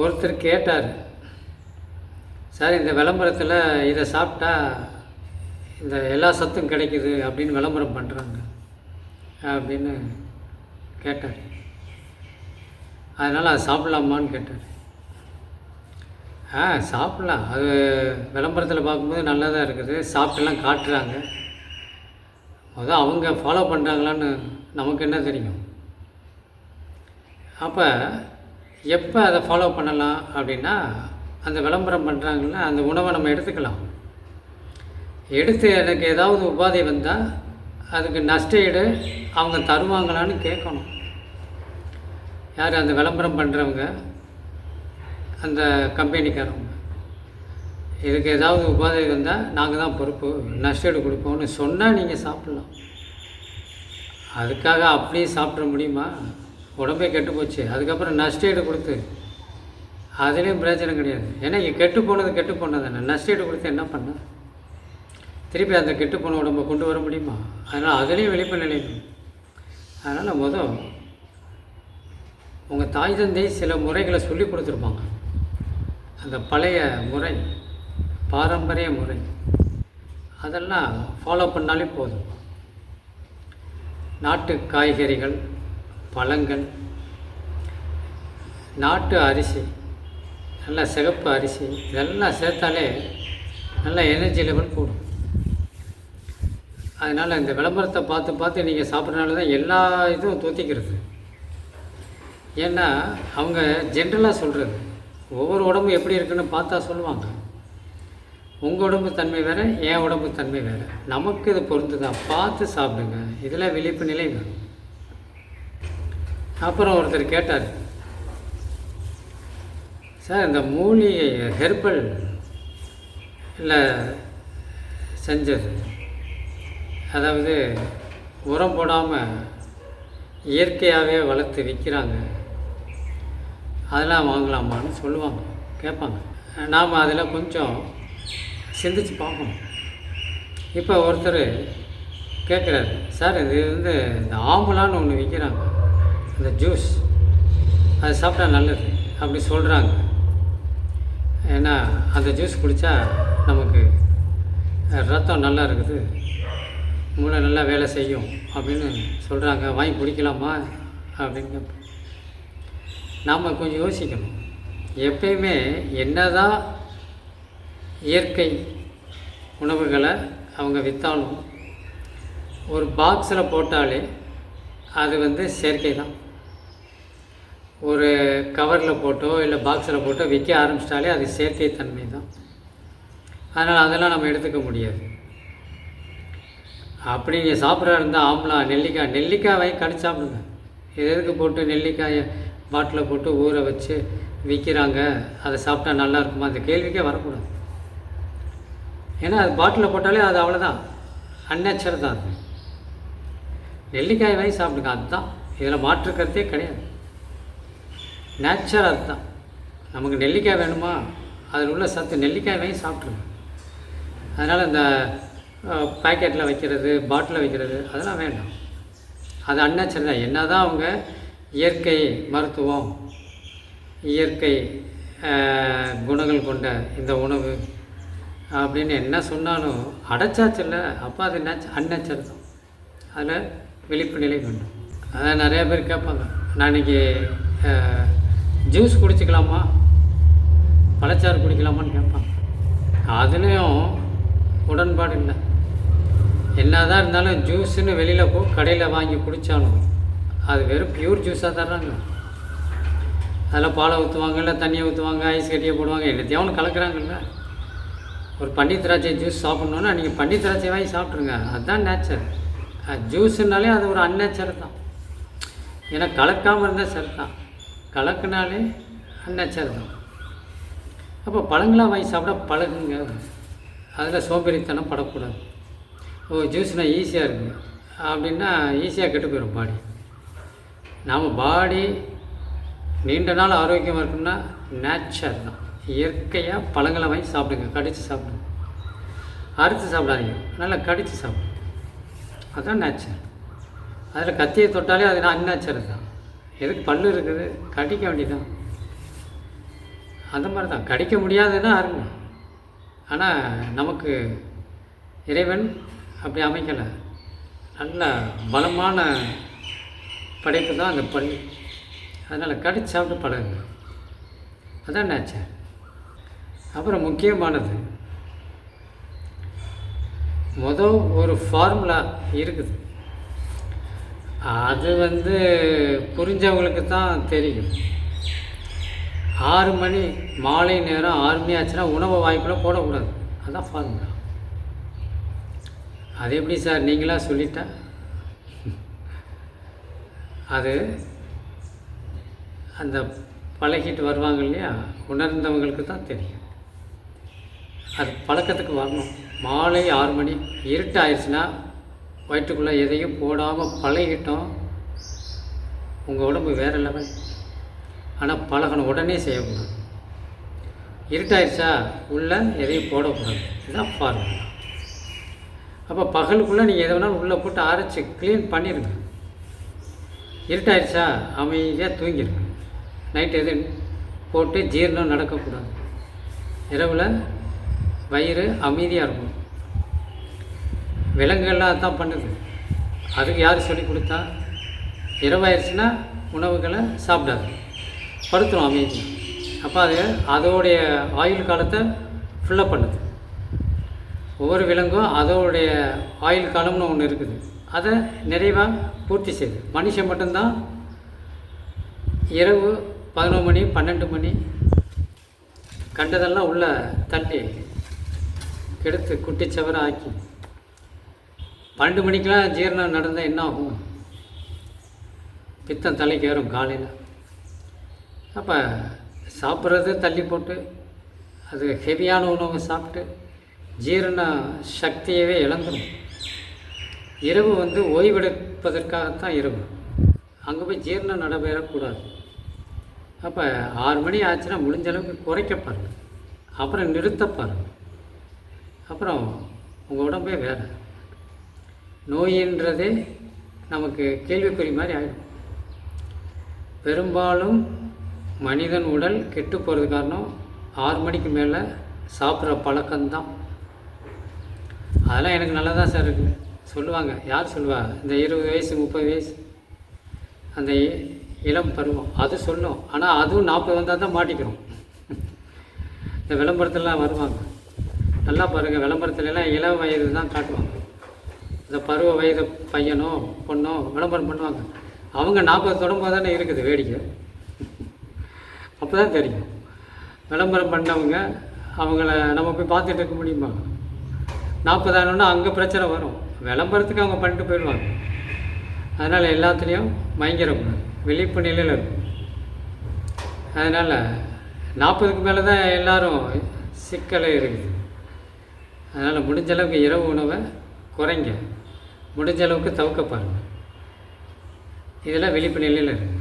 ஒருத்தர் கேட்டார், சார் இந்த விளம்பரத்தில் இதை சாப்பிட்டா இந்த எல்லா சத்தும் கிடைக்குது அப்படின்னு விளம்பரம் பண்ணுறாங்க அப்படின்னு கேட்டார். அதனால் அது சாப்பிட்லாமான்னு கேட்டார். சாப்பிட்லாம், அது விளம்பரத்தில் பார்க்கும்போது நல்லா தான் இருக்குது, சாப்பிட்டுலாம் காட்டுறாங்க. அதான் அவங்க ஃபாலோ பண்ணுறாங்களான்னு நமக்கு என்ன தெரியும். அப்போ எப்போ அதை ஃபாலோ பண்ணலாம் அப்படின்னா, அந்த விளம்பரம் பண்ணுறாங்கன்னா அந்த உணவை நம்ம எடுத்துக்கலாம். எடுத்து எனக்கு ஏதாவது உபாதை வந்தால் அதுக்கு நஷ்ட ஈடு அவங்க தருவாங்களான்னு கேட்கணும். யார்? அந்த விளம்பரம் பண்ணுறவங்க, அந்த கம்பெனிக்காரவங்க. இதுக்கு ஏதாவது உபாதை வந்தால் நாங்கள் தான் பொறுப்பு, நஷ்ட ஈடு கொடுப்போம்னு சொன்னால் நீங்கள் சாப்பிட்லாம். அதுக்காக அப்படியே சாப்பிட முடியுமா? உடம்பே கெட்டு போச்சு, அதுக்கப்புறம் நஷ்ட ஈடு கொடுத்து அதுலேயும் பிரயோஜனம் கிடையாது. ஏன்னா கெட்டு போனது தானே. நஷ்ட ஈடு கொடுத்து என்ன பண்ண? திருப்பி அந்த கெட்டு போன உடம்பை கொண்டு வர முடியுமா? அதனால் அதுலேயும் விழிப்பு நிலைக்கணும். அதனால் உங்கள் தாய் தந்தை சில முறைகளை சொல்லி கொடுத்துருப்பாங்க. அந்த பழைய முறை, பாரம்பரிய முறை, அதெல்லாம் ஃபாலோ பண்ணாலே போதும். நாட்டு காய்கறிகள், பழங்கள், நாட்டு அரிசி, நல்ல சிகப்பு அரிசி, இதெல்லாம் சேர்த்தாலே நல்ல எனர்ஜி லெவல் கூடும். அதனால் இந்த விளம்பரத்தை பார்த்து நீங்கள் சாப்பிட்றதுனால தான் எல்லா இதுவும் தூத்திக்கிறது. ஏன்னா அவங்க ஜென்ரலாக சொல்கிறது, ஒவ்வொரு உடம்பு எப்படி இருக்குன்னு பார்த்தா சொல்லுவாங்க. உங்கள் உடம்பு தன்மை வேறு, என் உடம்பு தன்மை வேறு, நமக்கு இது பொறுத்துதான், பார்த்து சாப்பிடுங்க. இதில் விழிப்பு நிலை வேணும். அப்புறம் ஒருத்தர் கேட்டார், சார் இந்த மூலிகை ஹெர்பல் இல்லை செஞ்சது, அதாவது உரம் போடாமல் இயற்கையாகவே வளர்த்து விற்கிறாங்க, அதெல்லாம் வாங்கலாமான்னு சொல்லுவாங்க, கேட்பாங்க. நாம் அதில் கொஞ்சம் சிந்திச்சு பார்க்கணும். இப்போ ஒருத்தர் கேட்குறாரு, சார் இது இந்த ஆம்பலான்னு ஒன்று விற்கிறாங்க, இந்த ஜூஸ், அது சாப்பிட்டா நல்லது அப்படி சொல்கிறாங்க. ஏன்னா அந்த ஜூஸ் குடித்தா நமக்கு ரத்தம் நல்லா இருக்குது, மூளை நல்லா வேலை செய்யும் அப்படின்னு சொல்கிறாங்க, வாங்கி குடிக்கலாமா அப்படின்னு நாம் கொஞ்சம் யோசிக்கணும். எப்பயுமே என்னதான் இயற்கை உணவுகளை அவங்க விற்றாலும் ஒரு பாக்ஸில் போட்டாலே அது செயற்கை தான். ஒரு கவரில் போட்டோ இல்லை பாக்ஸில் போட்டோ விற்க ஆரம்பிச்சிட்டாலே அது செயற்கை தன்மை தான். அதனால் அதெல்லாம் நம்ம எடுத்துக்க முடியாது. அப்படி நீங்கள் சாப்பிட்றா இருந்தால் ஆம்லா, நெல்லிக்காய் வாங்கி கடிச்சு சாப்பிடுங்க. இது எதுக்கு போட்டு நெல்லிக்காயை பாட்டில் போட்டு ஊற வச்சு விற்கிறாங்க, அதை சாப்பிட்டா நல்லா இருக்குமா? அந்த கேள்விக்கே வரக்கூடாது. ஏன்னா அது பாட்டில் போட்டாலே அது அவ்வளோதான், அந்நேச்சர் தான். அது நெல்லிக்காய் வாங்கி சாப்பிடுங்க, அதுதான், இதில் மாற்றுக்கிறதே கிடையாது. நேச்சர் அதுதான். நமக்கு நெல்லிக்காய் வேணுமா, அதில் உள்ள சத்து, நெல்லிக்காய் வாங்கி சாப்பிட்ருங்க. அதனால் இந்த பேக்கெட்டில் வைக்கிறது, பாட்டிலில் வைக்கிறது அதெல்லாம் வேண்டாம். அது அந்நேச்சர் தான். என்ன தான் அவங்க இயற்கை மருத்துவம், இயற்கை குணங்கள் கொண்ட இந்த உணவு அப்படின்னு என்ன சொன்னாலும் அடைச்சாச்சு இல்லை, அப்போ அது அந்நேச்சர் தான். அதில் விழிப்பு நிலை வேண்டும். அதான் நிறையா பேர் கேட்பாங்க, நான் இன்றைக்கி ஜூஸ் குடிச்சிக்கலாமா, பழச்சாறு குடிக்கலாமான்னு கேட்பாங்க. அதுலேயும் உடன்பாடு இல்லை. என்ன தான் இருந்தாலும் ஜூஸுன்னு வெளியில் கடையில் வாங்கி குடித்தாலும் அது வெறும் பியூர் ஜூஸாக தர்றாங்க. அதில் பாலை ஊற்றுவாங்க, இல்லை தண்ணியை ஊற்றுவாங்க, ஐஸ் கட்டியை போடுவாங்க, எல்லாத்தையும் அவனு கலக்கிறாங்கல்ல. ஒரு பன்னி திராட்சை ஜூஸ் சாப்பிட்ணுன்னா நீங்கள் பன்னி திராட்சை வாங்கி சாப்பிட்ருங்க, அதுதான் நேச்சர். ஜூஸுனாலே அது ஒரு அந்நேச்சர் தான். ஏன்னா கலக்காமல் இருந்தால் சரி தான், கலக்குனாலே அந்நேச்சர் தான். அப்போ பழங்களாக வாங்கி சாப்பிட பழகுங்க. அதில் சோம்பேறித்தனம் படக்கூடாது. ஜூஸ்னால் ஈஸியாக இருக்குது அப்படின்னா ஈஸியாக கெட்டு போயிடும் பாடி. நாம் பாடி நீண்ட நாள் ஆரோக்கியமாக இருக்குன்னா நேச்சர் தான். இயற்கையாக பழங்களை வாங்கி சாப்பிடுங்க, கடித்து சாப்பிடுங்க, அறுத்து சாப்பிடாதீங்க, நல்லா கடித்து சாப்பிடுங்க, அதுதான் நேச்சர். அதில் கத்தியை தொட்டாலே அது அந்நேச்சர் தான். எதுக்கு பல்லு இருக்குது, கடிக்க வேண்டியதான். அந்த மாதிரி தான். கடிக்க முடியாதுன்னா அருமை. ஆனால் நமக்கு இறைவன் அப்படி அமைக்கலை. நல்ல பலமான படைப்பு தான் அந்த பல். அதனால் கடிச்சு சாப்பிட்டு பழகுங்க. அதான் நேச்சர். அப்புறம் முக்கியமானது, ஒரு ஃபார்முலா இருக்குது. அது புரிஞ்சவங்களுக்கு தான் தெரியும். 6 மணி மாலை நேரம் 6 மணி ஆச்சுன்னா உணவை வாய்க்குள்ளே போடக்கூடாது. அதுதான் ஃபார்முலா. அது எப்படி சார் நீங்களாக சொல்லிட்டா? அது அந்த பழகிட்டு வருவாங்க இல்லையா, உணர்ந்தவங்களுக்கு தான் தெரியும். அது பழக்கத்துக்கு வரணும். மாலை 6 மணி இருட்டு ஆயிடுச்சுன்னா வயிற்றுக்குள்ளே எதையும் போடாமல் பழகிட்டோம். உங்கள் உடம்பு வேறு லெவல். ஆனால் பழகணும், உடனே செய்யக்கூடாது. இருட்டாயிடுச்சா உள்ளே எதையும் போடக்கூடாது. இதுதான் ஃபார்முலா. அப்போ பகலுக்குள்ளே நீங்கள் எதை வேணாலும் உள்ளே போட்டு அரைச்சி க்ளீன் பண்ணிடுங்க. இருட்டாயிடுச்சா அமைதியாக தூங்கிடுங்க. நைட்டு எதுவும் போட்டு ஜீரணம் நடக்கக்கூடாது. இரவில் வயிறு அமைதியாக இருக்கும். விலங்குகள்லாம் தான் பண்ணுது. அதுக்கு யார் சொல்லி கொடுத்தா? இரவாயிருச்சுன்னா உணவுகளை சாப்பிடாது, படுத்துரும் அமைதி. அப்போ அது அதோடைய ஆயுள் காலத்தை ஃபுல்லப் பண்ணுது. ஒவ்வொரு விலங்கும் அதோடைய ஆயுள் காலம்னு ஒன்று இருக்குது. அதை நிறைவாக பூர்த்தி செய்யுது. மனுஷன் மட்டும்தான் இரவு 11 மணி 12 மணி கண்டதெல்லாம் உள்ள தள்ளி கெடுத்து குட்டிச்சவரை ஆக்கி 12 மணிக்கெலாம் ஜீரணம் நடந்தால் என்ன ஆகும்? பித்தம் தலைக்கு ஏறும் காலையில். அப்போ சாப்பிட்றது தள்ளி போட்டு அது ஹெவியான உணவை சாப்பிட்டு ஜீரண சக்தியவே இழந்துடும். இரவு ஓய்வெடுப்பதற்காகத்தான் இரவு. அங்கே போய் ஜீரணம் நடைபெறக்கூடாது. அப்போ 6 மணி ஆச்சுன்னா முடிஞ்ச அளவுக்கு குறைக்க பாருங்கள், அப்புறம் நிறுத்த பாருங்கள். அப்புறம் உங்கள் உடம்பே வேறு. நோயின்றதே நமக்கு கேள்விக்குறி மாதிரி ஆகிடும். பெரும்பாலும் மனிதன் உடல் கெட்டு போகிறது காரணம் 6 மணிக்கு மேலே சாப்பிட்ற பழக்கம்தான். அதெல்லாம் எனக்கு நல்லா தான் சார் இருக்குது சொல்லுவாங்க. யார் சொல்லுவா? இந்த 20 வயசு 30 வயசு அந்த இளம் பருவம் அது சொல்லும். ஆனால் அதுவும் 40 வந்தால் தான் மாட்டிக்கிறோம். இந்த விளம்பரத்துலலாம் வருவாங்க, நல்லா பாருங்கள். விளம்பரத்துலலாம் இளம் வயது தான் காட்டுவாங்க. இந்த பருவ வயது பையனோ பொண்ணோ விளம்பரம் பண்ணுவாங்க. அவங்க 40 தொடங்கும்போது தானே இருக்குது வேடிக்கை. அப்போ தான் தெரியும் விளம்பரம் பண்ணவங்க. அவங்கள நம்ம போய் பார்த்துட்டு இருக்க முடியுமா? 40 ஆனோன்னா அங்கே பிரச்சனை வரும். விளம்பரத்துக்கு அவங்க பண்ணிட்டு போயிடுவாங்க. அதனால் எல்லாத்துலேயும் மயங்கிடக்கூடாது, விழிப்பு நிலையில் இருக்கும். அதனால் 40க்கு மேலே தான் எல்லோரும் சிக்கலே இருக்குது. அதனால் முடிஞ்ச அளவுக்கு இரவு உணவை குறைங்க, முடிஞ்ச அளவுக்கு தவிர்க்க பாருங்கள். இதெல்லாம் விழிப்பு நிலையில் இருக்குது.